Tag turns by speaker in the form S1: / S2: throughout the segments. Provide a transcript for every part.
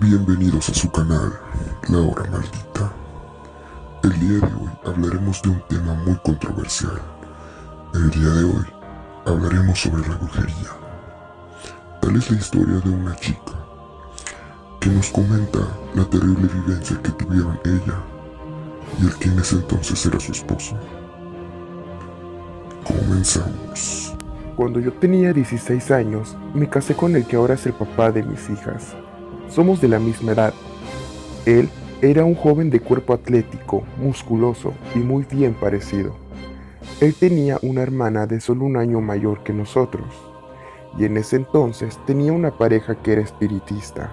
S1: Bienvenidos a su canal, La Hora Maldita. El día de hoy hablaremos de un tema muy controversial. El día de hoy hablaremos sobre la brujería. Tal es la historia de una chica que nos comenta la terrible vivencia que tuvieron ella y el que en ese entonces era su esposo. Comenzamos.
S2: Cuando yo tenía 16 años, me casé con el que ahora es el papá de mis hijas. Somos de la misma edad. Él era un joven de cuerpo atlético, musculoso y muy bien parecido. Él tenía una hermana de solo un año mayor que nosotros, y en ese entonces tenía una pareja que era espiritista.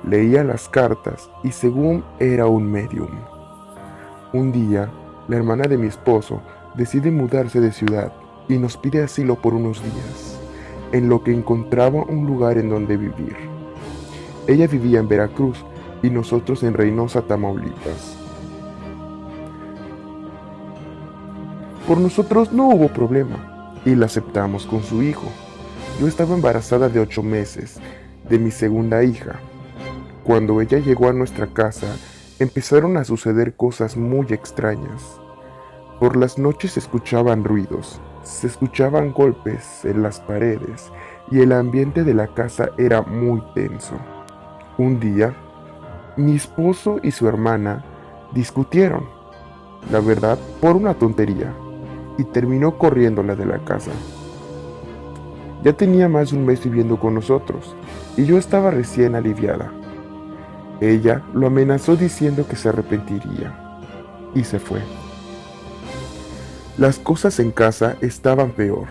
S2: Leía las cartas y según era un medium. Un día, la hermana de mi esposo decide mudarse de ciudad y nos pide asilo por unos días, en lo que encontraba un lugar en donde vivir. Ella vivía en Veracruz y nosotros en Reynosa, Tamaulipas. Por nosotros no hubo problema y la aceptamos con su hijo. Yo estaba embarazada de 8 meses de mi segunda hija. Cuando ella llegó a nuestra casa, empezaron a suceder cosas muy extrañas. Por las noches se escuchaban ruidos, se escuchaban golpes en las paredes y el ambiente de la casa era muy tenso. Un día, mi esposo y su hermana discutieron, la verdad, por una tontería, y terminó corriéndola de la casa. Ya tenía más de un mes viviendo con nosotros, y yo estaba recién aliviada. Ella lo amenazó diciendo que se arrepentiría, y se fue. Las cosas en casa estaban peor.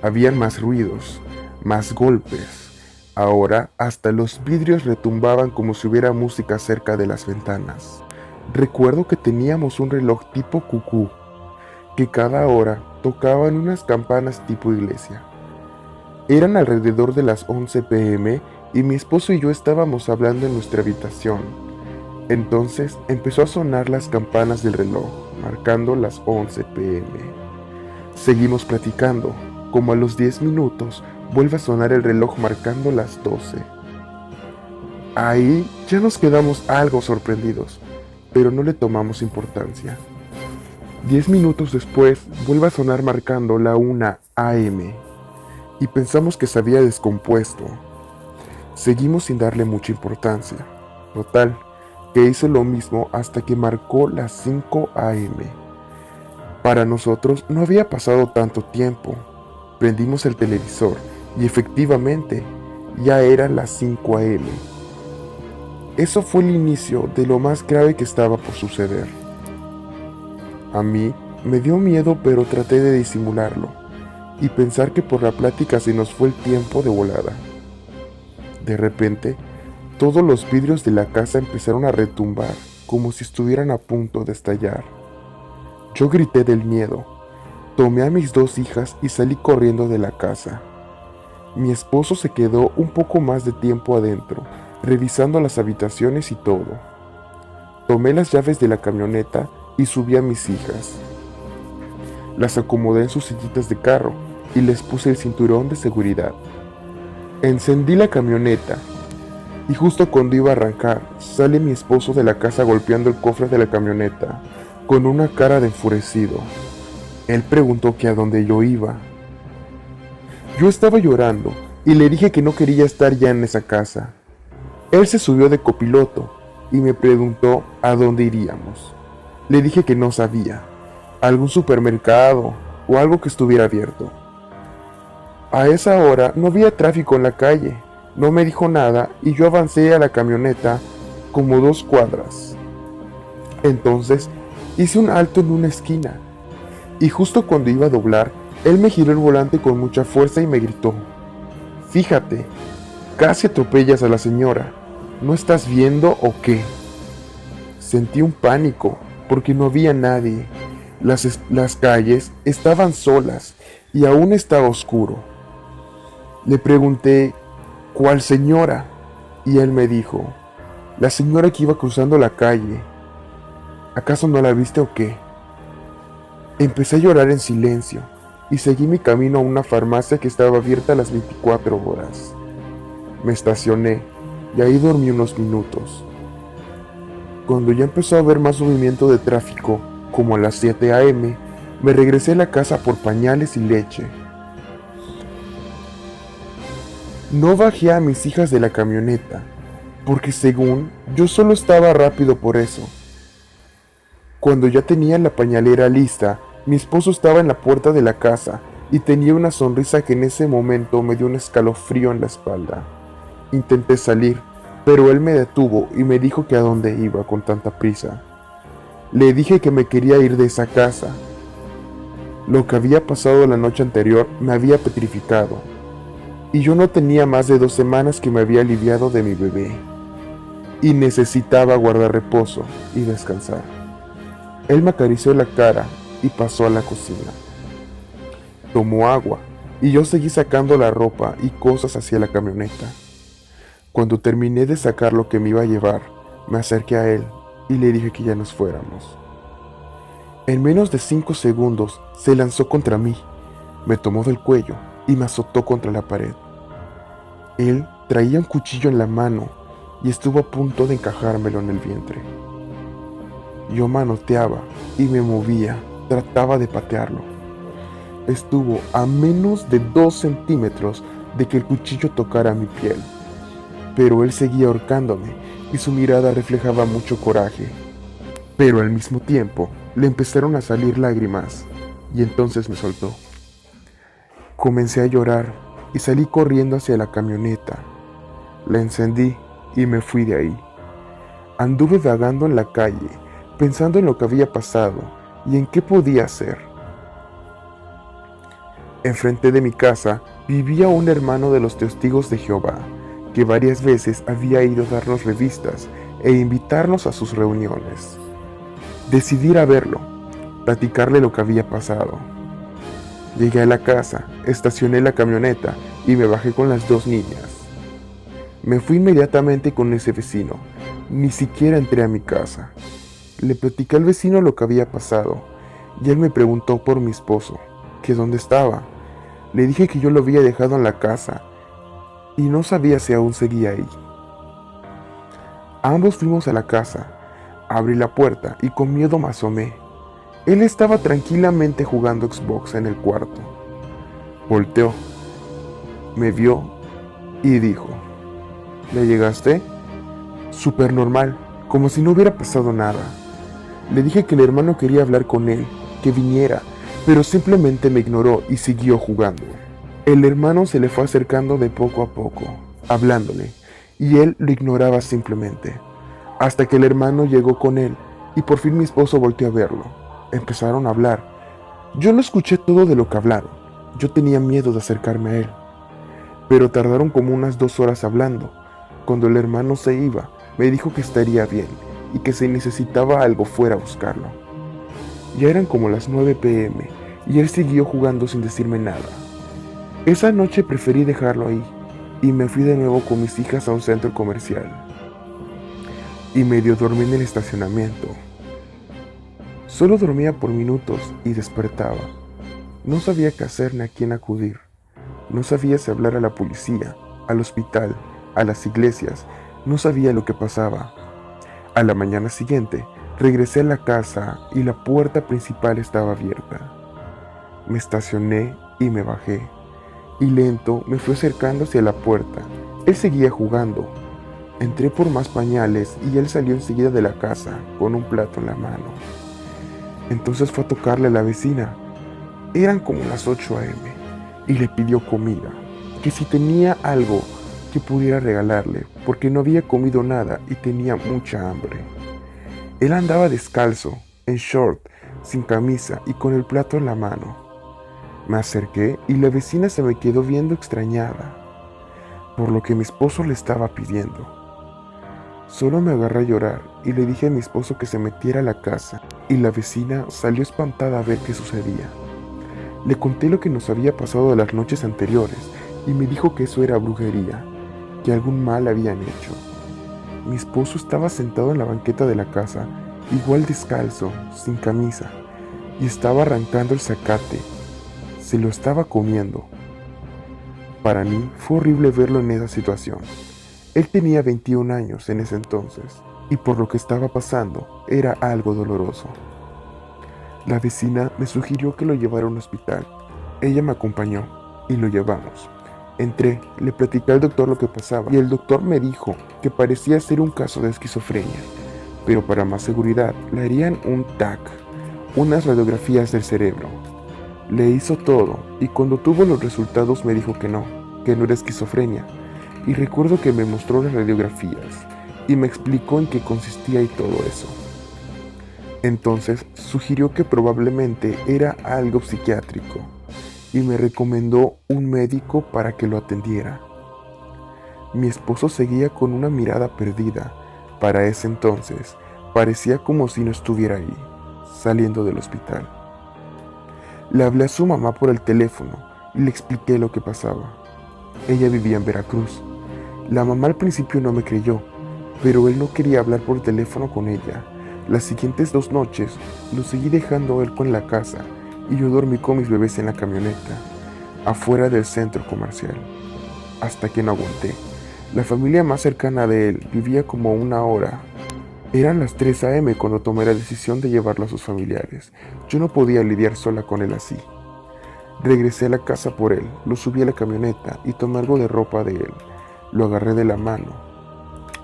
S2: Habían más ruidos, más golpes. Ahora hasta los vidrios retumbaban como si hubiera música cerca de las ventanas. Recuerdo que teníamos un reloj tipo cucú, que cada hora tocaban unas campanas tipo iglesia. Eran alrededor de las 11 p.m. y mi esposo y yo estábamos hablando en nuestra habitación. Entonces empezó a sonar las campanas del reloj, marcando las 11 p.m. Seguimos platicando. Como a los 10 minutos, vuelve a sonar el reloj marcando las 12. Ahí ya nos quedamos algo sorprendidos, pero no le tomamos importancia. 10 minutos después, vuelve a sonar marcando la 1 a.m. y pensamos que se había descompuesto. Seguimos sin darle mucha importancia. Total, que hizo lo mismo hasta que marcó las 5 a.m. Para nosotros no había pasado tanto tiempo. Prendimos el televisor y efectivamente ya era las 5 a.m. Eso fue el inicio de lo más grave que estaba por suceder. A mí me dio miedo, pero traté de disimularlo y pensar que por la plática se nos fue el tiempo de volada. De repente, todos los vidrios de la casa empezaron a retumbar como si estuvieran a punto de estallar. Yo grité del miedo. Tomé a mis 2 hijas y salí corriendo de la casa. Mi esposo se quedó un poco más de tiempo adentro, revisando las habitaciones y todo. Tomé las llaves de la camioneta y subí a mis hijas. Las acomodé en sus sillitas de carro y les puse el cinturón de seguridad. Encendí la camioneta y justo cuando iba a arrancar, sale mi esposo de la casa golpeando el cofre de la camioneta, con una cara de enfurecido. Él preguntó que a dónde yo iba. Yo estaba llorando y le dije que no quería estar ya en esa casa. Él se subió de copiloto y me preguntó a dónde iríamos. Le dije que no sabía, algún supermercado o algo que estuviera abierto. A esa hora no había tráfico en la calle, no me dijo nada y yo avancé a la camioneta como 2 cuadras. Entonces hice un alto en una esquina. Y justo cuando iba a doblar, él me giró el volante con mucha fuerza y me gritó: "Fíjate, casi atropellas a la señora. ¿No estás viendo o qué?". Sentí un pánico porque no había nadie. Las calles estaban solas y aún estaba oscuro. Le pregunté: "¿Cuál señora?". Y él me dijo: "La señora que iba cruzando la calle. ¿Acaso no la viste o qué?". Empecé a llorar en silencio y seguí mi camino a una farmacia que estaba abierta a las 24 horas. Me estacioné y ahí dormí unos minutos. Cuando ya empezó a haber más movimiento de tráfico, como a las 7 a.m., me regresé a la casa por pañales y leche. No bajé a mis hijas de la camioneta, porque según yo solo estaba rápido por eso. Cuando ya tenía la pañalera lista, mi esposo estaba en la puerta de la casa y tenía una sonrisa que en ese momento me dio un escalofrío en la espalda. Intenté salir, pero él me detuvo y me dijo que a dónde iba con tanta prisa. Le dije que me quería ir de esa casa. Lo que había pasado la noche anterior me había petrificado, y yo no tenía más de 2 semanas que me había aliviado de mi bebé, y necesitaba guardar reposo y descansar. Él me acarició la cara y pasó a la cocina. Tomó agua, y yo seguí sacando la ropa y cosas hacia la camioneta. Cuando terminé de sacar lo que me iba a llevar, me acerqué a él y le dije que ya nos fuéramos. En menos de 5 segundos se lanzó contra mí, me tomó del cuello y me azotó contra la pared. Él traía un cuchillo en la mano y estuvo a punto de encajármelo en el vientre. Yo manoteaba y me movía, trataba de patearlo. Estuvo a menos de 2 centímetros de que el cuchillo tocara mi piel, pero él seguía ahorcándome y su mirada reflejaba mucho coraje. Pero al mismo tiempo le empezaron a salir lágrimas y entonces me soltó. Comencé a llorar y salí corriendo hacia la camioneta. La encendí y me fui de ahí. Anduve vagando en la calle, pensando en lo que había pasado y en qué podía hacer. Enfrente de mi casa vivía un hermano de los Testigos de Jehová, que varias veces había ido a darnos revistas e invitarnos a sus reuniones. Decidí ir a verlo, platicarle lo que había pasado. Llegué a la casa, estacioné la camioneta y me bajé con las 2 niñas. Me fui inmediatamente con ese vecino, ni siquiera entré a mi casa. Le platicé al vecino lo que había pasado y él me preguntó por mi esposo, que dónde estaba. Le dije que yo lo había dejado en la casa y no sabía si aún seguía ahí. Ambos fuimos a la casa, abrí la puerta y con miedo me asomé. Él estaba tranquilamente jugando Xbox en el cuarto. Volteó, me vio y dijo: ¿le llegaste? Súper normal, como si no hubiera pasado nada. Le dije que el hermano quería hablar con él, que viniera, pero simplemente me ignoró y siguió jugando. El hermano se le fue acercando de poco a poco, hablándole, y él lo ignoraba simplemente, hasta que el hermano llegó con él, y por fin mi esposo volteó a verlo. Empezaron a hablar. Yo no escuché todo de lo que hablaron, yo tenía miedo de acercarme a él, pero tardaron como unas 2 horas hablando. Cuando el hermano se iba, me dijo que estaría bien, y que si necesitaba algo fuera a buscarlo. Ya eran como las 9 p.m. y él siguió jugando sin decirme nada. Esa noche preferí dejarlo ahí y me fui de nuevo con mis hijas a un centro comercial. Y medio dormí en el estacionamiento. Solo dormía por minutos y despertaba. No sabía qué hacer ni a quién acudir. No sabía si hablar a la policía, al hospital, a las iglesias. No sabía lo que pasaba. A la mañana siguiente, regresé a la casa y la puerta principal estaba abierta. Me estacioné y me bajé, y lento me fui acercando hacia la puerta. Él seguía jugando. Entré por más pañales y él salió enseguida de la casa con un plato en la mano. Entonces fue a tocarle a la vecina. Eran como las 8 a.m. y le pidió comida, que si tenía algo que pudiera regalarle, porque no había comido nada y tenía mucha hambre. Él andaba descalzo, en short, sin camisa y con el plato en la mano. Me acerqué y la vecina se me quedó viendo extrañada por lo que mi esposo le estaba pidiendo. Solo me agarré a llorar y le dije a mi esposo que se metiera a la casa, y la vecina salió espantada a ver qué sucedía. Le conté lo que nos había pasado de las noches anteriores y me dijo que eso era brujería, que algún mal habían hecho. Mi esposo estaba sentado en la banqueta de la casa, igual descalzo, sin camisa, y estaba arrancando el zacate. Se lo estaba comiendo. Para mí fue horrible verlo en esa situación. Él tenía 21 años en ese entonces, y por lo que estaba pasando, era algo doloroso. La vecina me sugirió que lo llevara a un hospital. Ella me acompañó y lo llevamos. Entré, le platicé al doctor lo que pasaba y el doctor me dijo que parecía ser un caso de esquizofrenia, pero para más seguridad le harían un TAC, unas radiografías del cerebro. Le hizo todo y cuando tuvo los resultados me dijo que no era esquizofrenia. Y recuerdo que me mostró las radiografías y me explicó en qué consistía y todo eso. Entonces sugirió que probablemente era algo psiquiátrico y me recomendó un médico para que lo atendiera. Mi esposo seguía con una mirada perdida. Para ese entonces parecía como si no estuviera ahí, saliendo del hospital. Le hablé a su mamá por el teléfono y le expliqué lo que pasaba. Ella vivía en Veracruz. La mamá al principio no me creyó, pero él no quería hablar por teléfono con ella. Las siguientes 2 noches lo seguí dejando él con la casa y yo dormí con mis bebés en la camioneta, afuera del centro comercial, hasta que no aguanté. La familia más cercana de él vivía como 1 hora. Eran las 3 a.m. cuando tomé la decisión de llevarlo a sus familiares. Yo no podía lidiar sola con él así. Regresé a la casa por él, lo subí a la camioneta y tomé algo de ropa de él. Lo agarré de la mano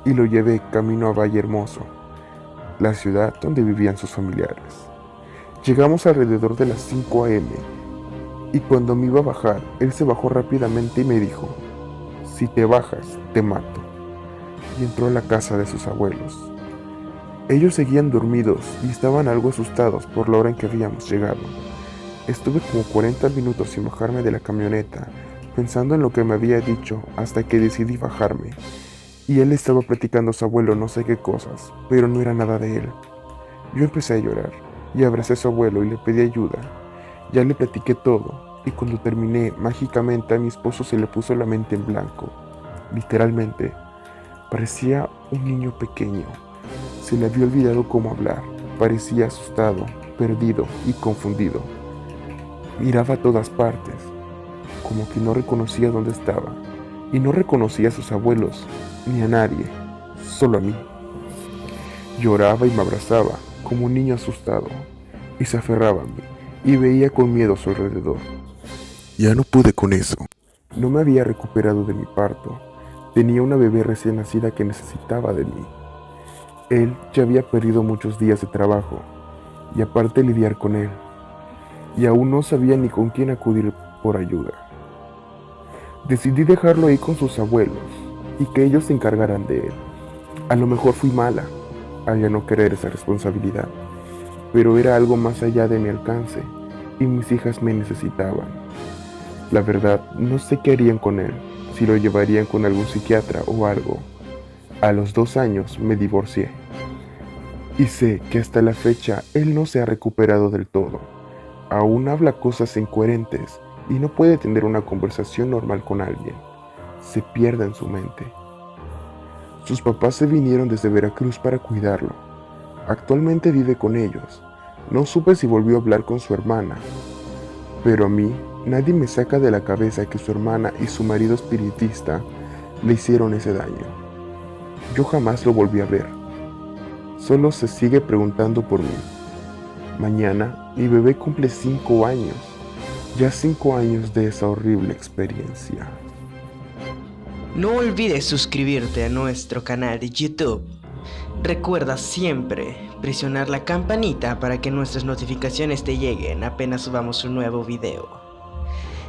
S2: y lo llevé camino a Valle Hermoso, la ciudad donde vivían sus familiares. Llegamos alrededor de las 5 a.m. y cuando me iba a bajar, él se bajó rápidamente y me dijo: si te bajas, te mato. Y entró a la casa de sus abuelos. Ellos seguían dormidos y estaban algo asustados por la hora en que habíamos llegado. Estuve como 40 minutos sin bajarme de la camioneta, pensando en lo que me había dicho hasta que decidí bajarme. Y él estaba platicando a su abuelo no sé qué cosas, pero no era nada de él. Yo empecé a llorar y abracé a su abuelo y le pedí ayuda. Ya le platiqué todo y cuando terminé, mágicamente a mi esposo se le puso la mente en blanco. Literalmente, parecía un niño pequeño. Se le había olvidado cómo hablar. Parecía asustado, perdido y confundido. Miraba a todas partes, como que no reconocía dónde estaba. Y no reconocía a sus abuelos, ni a nadie, solo a mí. Lloraba y me abrazaba, como un niño asustado, y se aferraba a mí, y veía con miedo a su alrededor. Ya no pude con eso. No me había recuperado de mi parto. Tenía una bebé recién nacida que necesitaba de mí. Él ya había perdido muchos días de trabajo, y aparte lidiar con él. Y aún no sabía ni con quién acudir por ayuda. Decidí dejarlo ahí con sus abuelos, y que ellos se encargaran de él. A lo mejor fui mala, al ya no querer esa responsabilidad, pero era algo más allá de mi alcance, y mis hijas me necesitaban. La verdad, no sé qué harían con él, si lo llevarían con algún psiquiatra o algo. A los 2 años me divorcié. Y sé que hasta la fecha él no se ha recuperado del todo. Aún habla cosas incoherentes y no puede tener una conversación normal con alguien. Se pierde en su mente. Sus papás se vinieron desde Veracruz para cuidarlo. Actualmente vive con ellos. No supe si volvió a hablar con su hermana, pero a mí nadie me saca de la cabeza que su hermana y su marido espiritista le hicieron ese daño. Yo jamás lo volví a ver. Solo se sigue preguntando por mí. Mañana mi bebé cumple 5 años. Ya 5 años de esa horrible experiencia.
S3: No olvides suscribirte a nuestro canal de YouTube. Recuerda siempre presionar la campanita para que nuestras notificaciones te lleguen apenas subamos un nuevo video.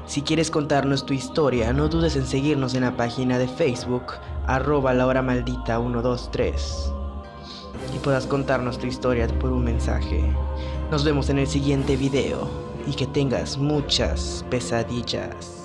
S3: Si quieres contarnos tu historia, no dudes en seguirnos en la página de Facebook @lahora_maldita123 y puedas contarnos tu historia por un mensaje. Nos vemos en el siguiente video y que tengas muchas pesadillas.